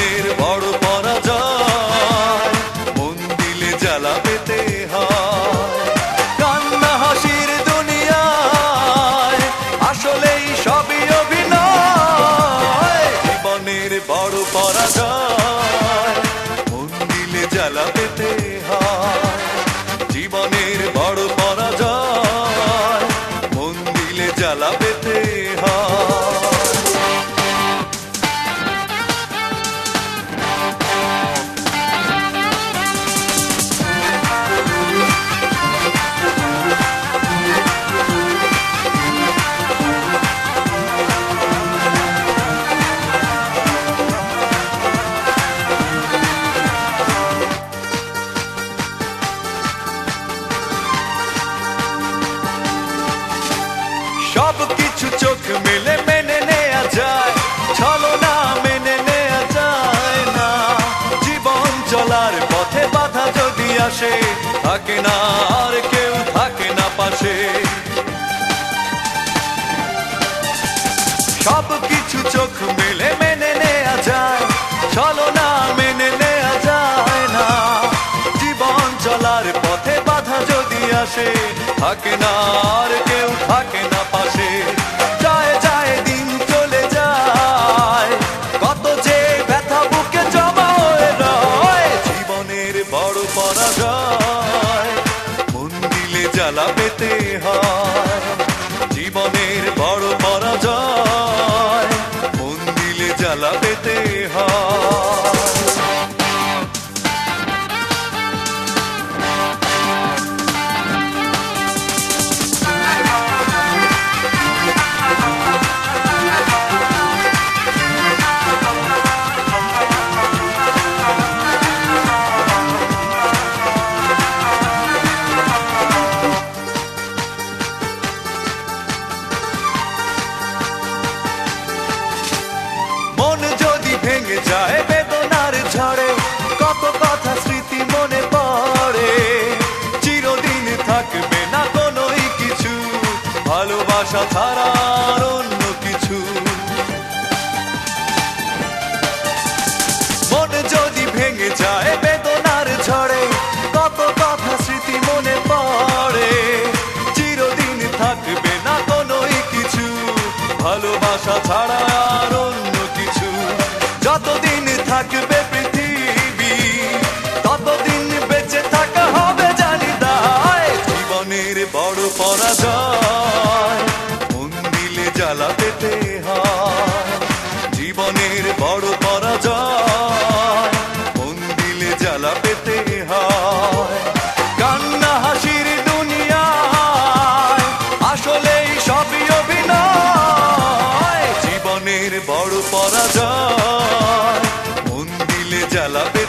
জীবনের বড় পরাজয়, মন দিলে জ্বালা পেতে হয়। কান্না হাসির দুনিয়ায় আসলেই সবই অভিনয়। জীবনের বড় পরাজয়, মন দিলে জ্বালা পেতে হয়। জীবনের বড় পরাজয়, মন দিলে জ্বালা পেতে হয়। সব কিছু চোখ মেলে মেনে নেয়া যায়, ছলনা মেনে নেয়া যায় না। জীবন চলার পথে বাধা যদি আসে, থাকে না আর কেউ থাকে না পাশে। সব কিছু চোখ মেলে মেনে নেয়া যায়, ছলনা মেনে নেয়া যায় না। জীবন চলার পথে বাধা যদি আসে, থাকে না আর কেউ থাকে না পাশে। যায় যায় দিন চলে যায়, কত যে ব্যথা বুকে জমা হয়ে রয়। জীবনের বড় পরাজয়, মন দিলে জ্বালা পেতে হয়। জীবনের বড় পরাজয়, মন দিলে জ্বালা পেতে হয়। মন যদি ভেঙে যায় বেদনার ঝড়ে, কত কথা স্মৃতি মনে পড়ে। চিরদিন থাকবে না কোনোই কিছু, ভালোবাসা ছাড়া আর অন্য কিছু। মন যদি ভেঙে যায় বেদনার ঝড়ে, কত কথা স্মৃতি মনে পড়ে। চিরদিন থাকবে না কোনোই কিছু, ভালোবাসা ছাড়া আর অন্য কিছু। যতদিন থাকবে পৃথিবী, ততদিন বেঁচে থাকা হবে জানি তাই। জীবনের বড় পরাজয়, মন দিলে জ্বালা পেতে হয়। জীবনের বড় পরাজয়, মন দিলে জ্বালা পেতে হয়। কান্না হাসির দুনিয়ায় আসলেই সবই অভিনয়। জীবনের বড় পরাজয়, মন দিলে জ্বালা পেতে